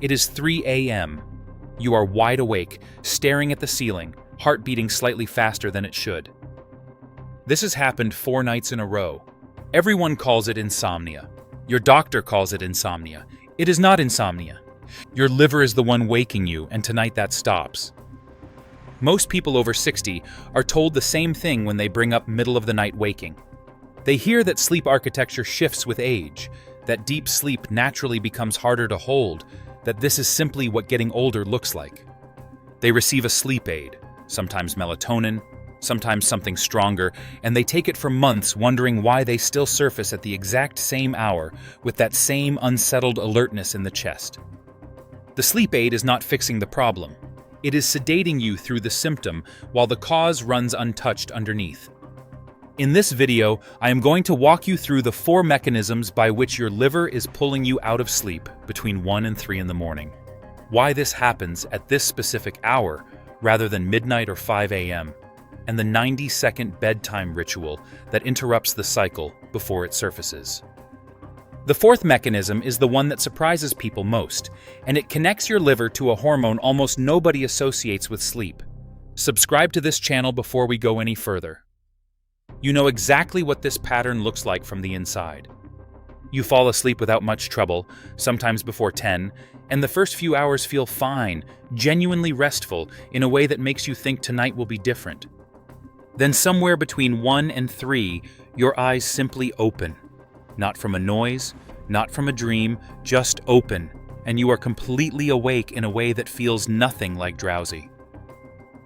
It is 3 a.m. You are wide awake, staring at the ceiling, heart beating slightly faster than it should. This has happened 4 nights in a row. Everyone calls it insomnia. Your doctor calls it insomnia. It is not insomnia. Your liver is the one waking you, and tonight that stops. Most people over 60 are told the same thing when they bring up middle-of-the-night waking. They hear that sleep architecture shifts with age, that deep sleep naturally becomes harder to hold, that this is simply what getting older looks like. They receive a sleep aid, sometimes melatonin, sometimes something stronger, and they take it for months wondering why they still surface at the exact same hour with that same unsettled alertness in the chest. The sleep aid is not fixing the problem. It is sedating you through the symptom while the cause runs untouched underneath. In this video, I am going to walk you through the 4 mechanisms by which your liver is pulling you out of sleep between 1 and 3 in the morning. Why this happens at this specific hour rather than midnight or 5 a.m., and the 90-second bedtime ritual that interrupts the cycle before it surfaces. The 4th mechanism is the one that surprises people most, and it connects your liver to a hormone almost nobody associates with sleep. Subscribe to this channel before we go any further. You know exactly what this pattern looks like from the inside. You fall asleep without much trouble, sometimes before 10, and the first few hours feel fine, genuinely restful, in a way that makes you think tonight will be different. Then somewhere between 1 and 3, your eyes simply open. Not from a noise, not from a dream, just open, and you are completely awake in a way that feels nothing like drowsy.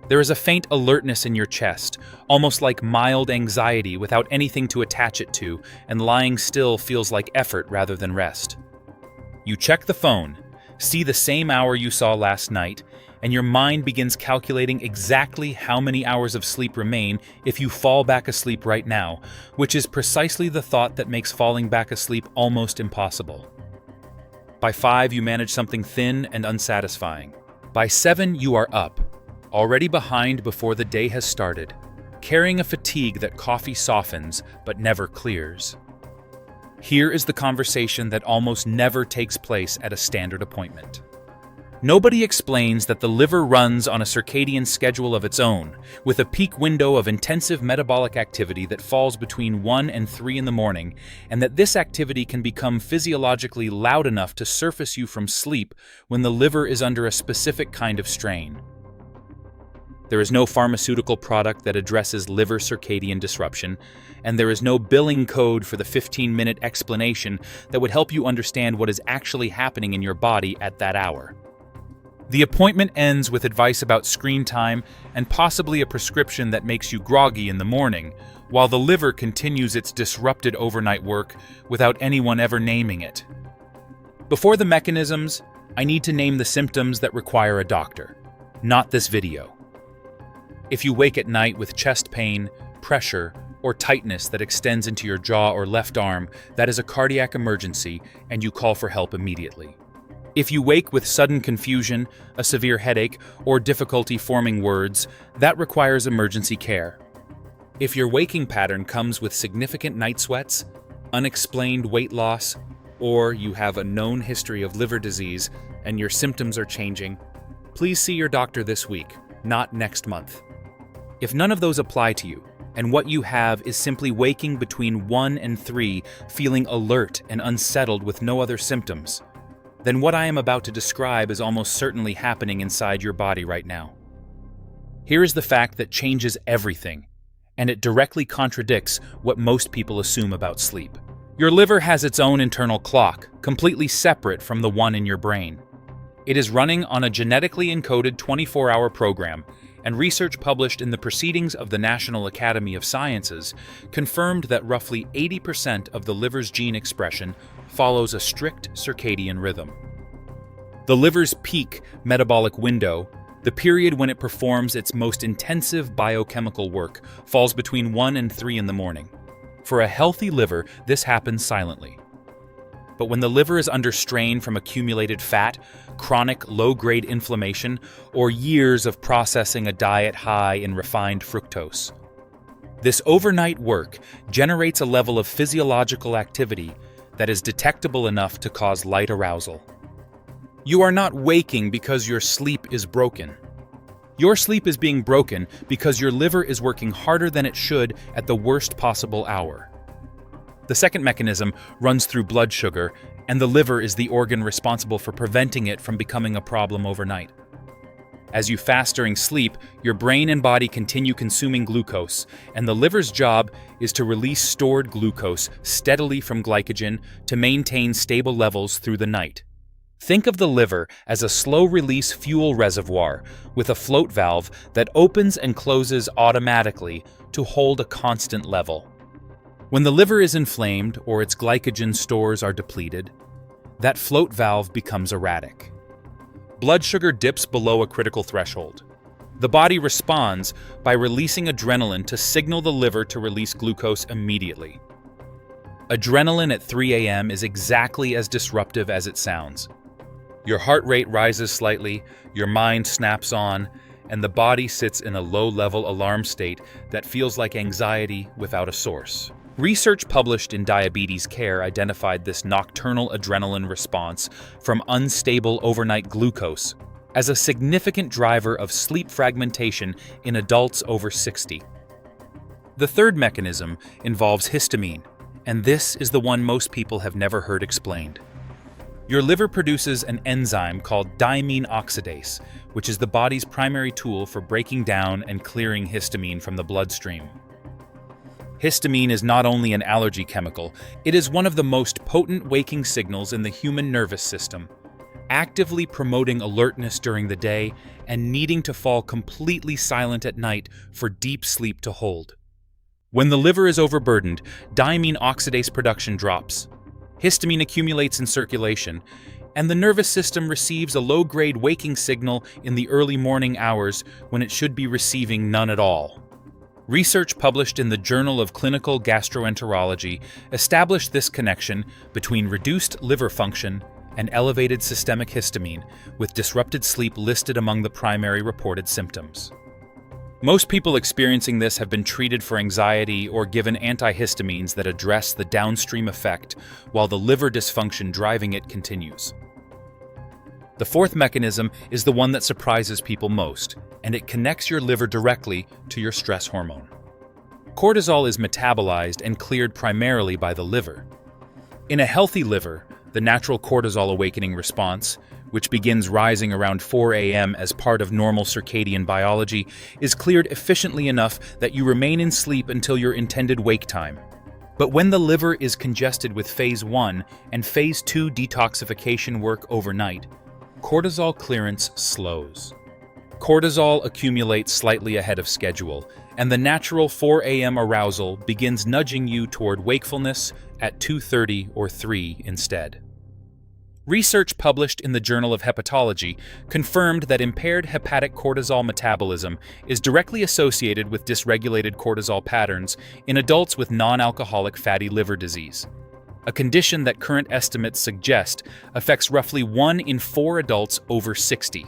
There is a faint alertness in your chest, almost like mild anxiety without anything to attach it to, and lying still feels like effort rather than rest. You check the phone, see the same hour you saw last night, and your mind begins calculating exactly how many hours of sleep remain if you fall back asleep right now, which is precisely the thought that makes falling back asleep almost impossible. By 5, you manage something thin and unsatisfying. By 7, you are up, already behind before the day has started, carrying a fatigue that coffee softens but never clears. Here is the conversation that almost never takes place at a standard appointment. Nobody explains that the liver runs on a circadian schedule of its own, with a peak window of intensive metabolic activity that falls between 1 and 3 in the morning, and that this activity can become physiologically loud enough to surface you from sleep when the liver is under a specific kind of strain. There is no pharmaceutical product that addresses liver circadian disruption, and there is no billing code for the 15-minute explanation that would help you understand what is actually happening in your body at that hour. The appointment ends with advice about screen time and possibly a prescription that makes you groggy in the morning, while the liver continues its disrupted overnight work without anyone ever naming it. Before the mechanisms, I need to name the symptoms that require a doctor, not this video. If you wake at night with chest pain, pressure, or tightness that extends into your jaw or left arm, that is a cardiac emergency, and you call for help immediately. If you wake with sudden confusion, a severe headache, or difficulty forming words, that requires emergency care. If your waking pattern comes with significant night sweats, unexplained weight loss, or you have a known history of liver disease and your symptoms are changing, please see your doctor this week, not next month. If none of those apply to you, and what you have is simply waking between 1 and 3, feeling alert and unsettled with no other symptoms, then what I am about to describe is almost certainly happening inside your body right now. Here is the fact that changes everything, and it directly contradicts what most people assume about sleep. Your liver has its own internal clock, completely separate from the one in your brain. It is running on a genetically encoded 24-hour program, and research published in the Proceedings of the National Academy of Sciences confirmed that roughly 80% of the liver's gene expression follows a strict circadian rhythm. The liver's peak metabolic window, the period when it performs its most intensive biochemical work, falls between 1 and 3 in the morning. For a healthy liver, this happens silently. But when the liver is under strain from accumulated fat, chronic low-grade inflammation, or years of processing a diet high in refined fructose, this overnight work generates a level of physiological activity that is detectable enough to cause light arousal. You are not waking because your sleep is broken. Your sleep is being broken because your liver is working harder than it should at the worst possible hour. The second mechanism runs through blood sugar, and the liver is the organ responsible for preventing it from becoming a problem overnight. As you fast during sleep, your brain and body continue consuming glucose, and the liver's job is to release stored glucose steadily from glycogen to maintain stable levels through the night. Think of the liver as a slow-release fuel reservoir with a float valve that opens and closes automatically to hold a constant level. When the liver is inflamed or its glycogen stores are depleted, that float valve becomes erratic. Blood sugar dips below a critical threshold. The body responds by releasing adrenaline to signal the liver to release glucose immediately. Adrenaline at 3 a.m. is exactly as disruptive as it sounds. Your heart rate rises slightly, your mind snaps on, and the body sits in a low-level alarm state that feels like anxiety without a source. Research published in Diabetes Care identified this nocturnal adrenaline response from unstable overnight glucose as a significant driver of sleep fragmentation in adults over 60. The third mechanism involves histamine, and this is the one most people have never heard explained. Your liver produces an enzyme called diamine oxidase, which is the body's primary tool for breaking down and clearing histamine from the bloodstream. Histamine is not only an allergy chemical, it is one of the most potent waking signals in the human nervous system, actively promoting alertness during the day and needing to fall completely silent at night for deep sleep to hold. When the liver is overburdened, diamine oxidase production drops. Histamine accumulates in circulation, and the nervous system receives a low-grade waking signal in the early morning hours when it should be receiving none at all. Research published in the Journal of Clinical Gastroenterology established this connection between reduced liver function and elevated systemic histamine, with disrupted sleep listed among the primary reported symptoms. Most people experiencing this have been treated for anxiety or given antihistamines that address the downstream effect, while the liver dysfunction driving it continues. The fourth mechanism is the one that surprises people most, and it connects your liver directly to your stress hormone. Cortisol is metabolized and cleared primarily by the liver. In a healthy liver, the natural cortisol awakening response, which begins rising around 4 a.m. as part of normal circadian biology, is cleared efficiently enough that you remain in sleep until your intended wake time. But when the liver is congested with phase 1 and phase 2 detoxification work overnight, cortisol clearance slows. Cortisol accumulates slightly ahead of schedule, and the natural 4 a.m. arousal begins nudging you toward wakefulness at 2:30 or 3 instead. Research published in the Journal of Hepatology confirmed that impaired hepatic cortisol metabolism is directly associated with dysregulated cortisol patterns in adults with non-alcoholic fatty liver disease, a condition that current estimates suggest affects roughly 1 in 4 adults over 60,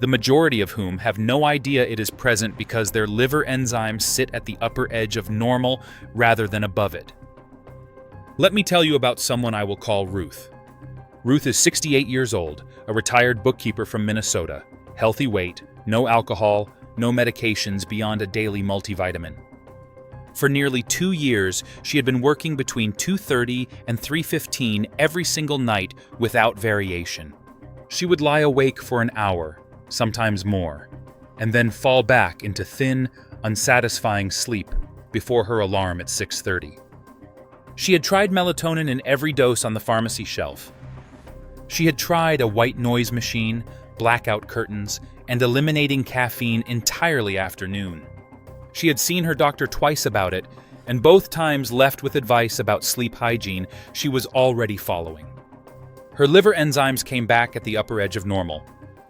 the majority of whom have no idea it is present because their liver enzymes sit at the upper edge of normal rather than above it. Let me tell you about someone I will call Ruth. Ruth is 68 years old, a retired bookkeeper from Minnesota, healthy weight, no alcohol, no medications beyond a daily multivitamin. For nearly 2 years, she had been working between 2:30 and 3:15 every single night without variation. She would lie awake for an hour, sometimes more, and then fall back into thin, unsatisfying sleep before her alarm at 6:30. She had tried melatonin in every dose on the pharmacy shelf. She had tried a white noise machine, blackout curtains, and eliminating caffeine entirely after noon. She had seen her doctor twice about it, and both times left with advice about sleep hygiene she was already following. Her liver enzymes came back at the upper edge of normal,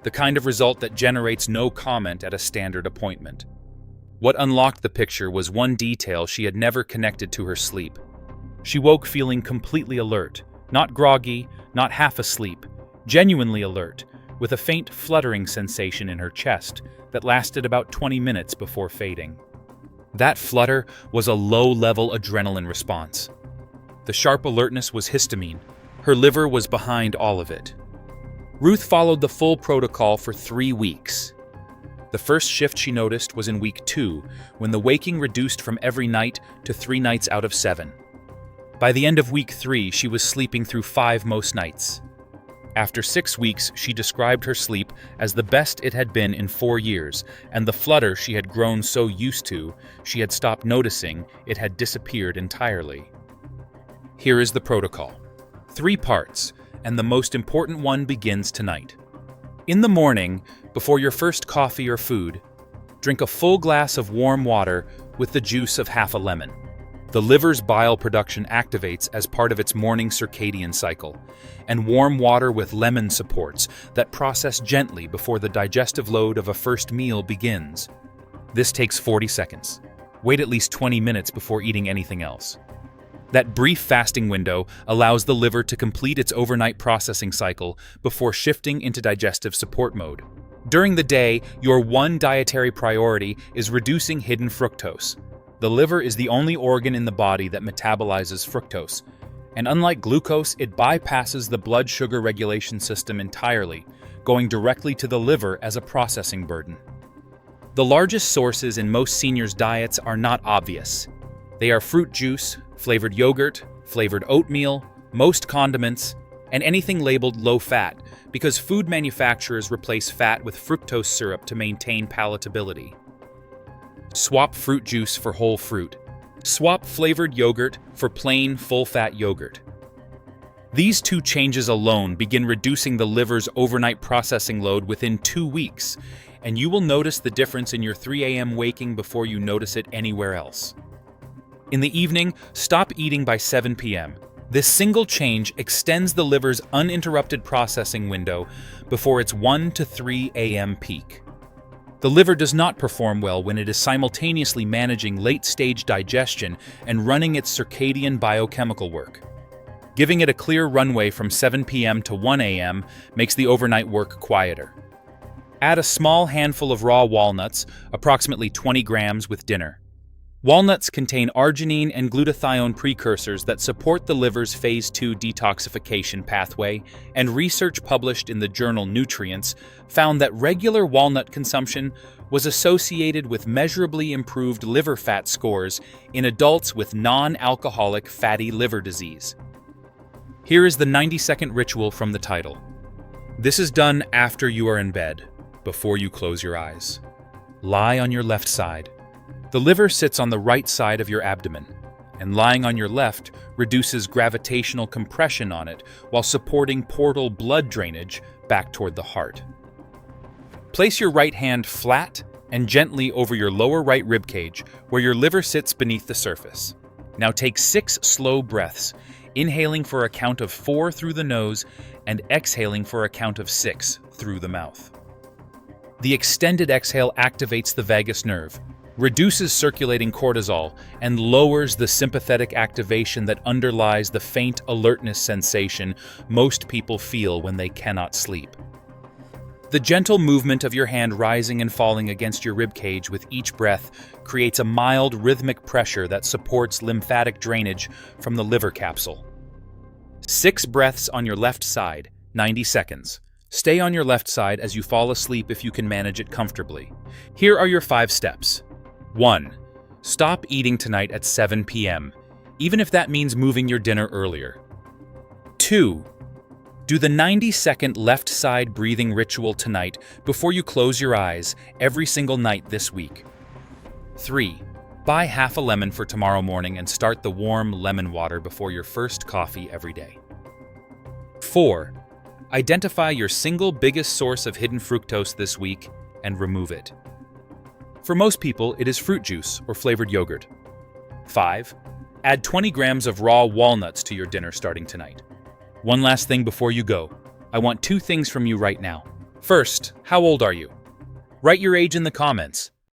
the kind of result that generates no comment at a standard appointment. What unlocked the picture was one detail she had never connected to her sleep. She woke feeling completely alert, not groggy, not half asleep, genuinely alert, with a faint fluttering sensation in her chest that lasted about 20 minutes before fading. That flutter was a low-level adrenaline response. The sharp alertness was histamine. Her liver was behind all of it. Ruth followed the full protocol for 3 weeks. The first shift she noticed was in week 2, when the waking reduced from every night to 3 nights out of 7. By the end of week 3, she was sleeping through 5 most nights. After 6 weeks, she described her sleep as the best it had been in 4 years, and the flutter she had grown so used to, she had stopped noticing it had disappeared entirely. Here is the protocol. 3 parts, and the most important one begins tonight. In the morning, before your first coffee or food, drink a full glass of warm water with the juice of half a lemon. The liver's bile production activates as part of its morning circadian cycle, and warm water with lemon supports that process gently before the digestive load of a first meal begins. This takes 40 seconds. Wait at least 20 minutes before eating anything else. That brief fasting window allows the liver to complete its overnight processing cycle before shifting into digestive support mode. During the day, your one dietary priority is reducing hidden fructose. The liver is the only organ in the body that metabolizes fructose, and unlike glucose, it bypasses the blood sugar regulation system entirely, going directly to the liver as a processing burden. The largest sources in most seniors' diets are not obvious. They are fruit juice, flavored yogurt, flavored oatmeal, most condiments, and anything labeled low-fat, because food manufacturers replace fat with fructose syrup to maintain palatability. Swap fruit juice for whole fruit. Swap flavored yogurt for plain, full-fat yogurt. These 2 changes alone begin reducing the liver's overnight processing load within 2 weeks, and you will notice the difference in your 3 a.m. waking before you notice it anywhere else. In the evening, stop eating by 7 p.m. This single change extends the liver's uninterrupted processing window before its 1 to 3 a.m. peak. The liver does not perform well when it is simultaneously managing late-stage digestion and running its circadian biochemical work. Giving it a clear runway from 7 p.m. to 1 a.m. makes the overnight work quieter. Add a small handful of raw walnuts, approximately 20 grams, with dinner. Walnuts contain arginine and glutathione precursors that support the liver's phase 2 detoxification pathway, and research published in the journal Nutrients found that regular walnut consumption was associated with measurably improved liver fat scores in adults with non-alcoholic fatty liver disease. Here is the 90-second ritual from the title. This is done after you are in bed, before you close your eyes. Lie on your left side. The liver sits on the right side of your abdomen, and lying on your left reduces gravitational compression on it while supporting portal blood drainage back toward the heart. Place your right hand flat and gently over your lower right ribcage, where your liver sits beneath the surface. Now take 6 slow breaths, inhaling for a count of 4 through the nose and exhaling for a count of 6 through the mouth. The extended exhale activates the vagus nerve, reduces circulating cortisol, and lowers the sympathetic activation that underlies the faint alertness sensation most people feel when they cannot sleep. The gentle movement of your hand rising and falling against your ribcage with each breath creates a mild rhythmic pressure that supports lymphatic drainage from the liver capsule. 6 breaths on your left side, 90 seconds. Stay on your left side as you fall asleep if you can manage it comfortably. Here are your 5 steps. 1. Stop eating tonight at 7 p.m., even if that means moving your dinner earlier. 2. Do the 90-second left side breathing ritual tonight before you close your eyes every single night this week. 3. Buy half a lemon for tomorrow morning and start the warm lemon water before your first coffee every day. 4. Identify your single biggest source of hidden fructose this week and remove it. For most people, it is fruit juice or flavored yogurt. 5. Add 20 grams of raw walnuts to your dinner starting tonight. One last thing before you go. I want 2 things from you right now. First, how old are you? Write your age in the comments.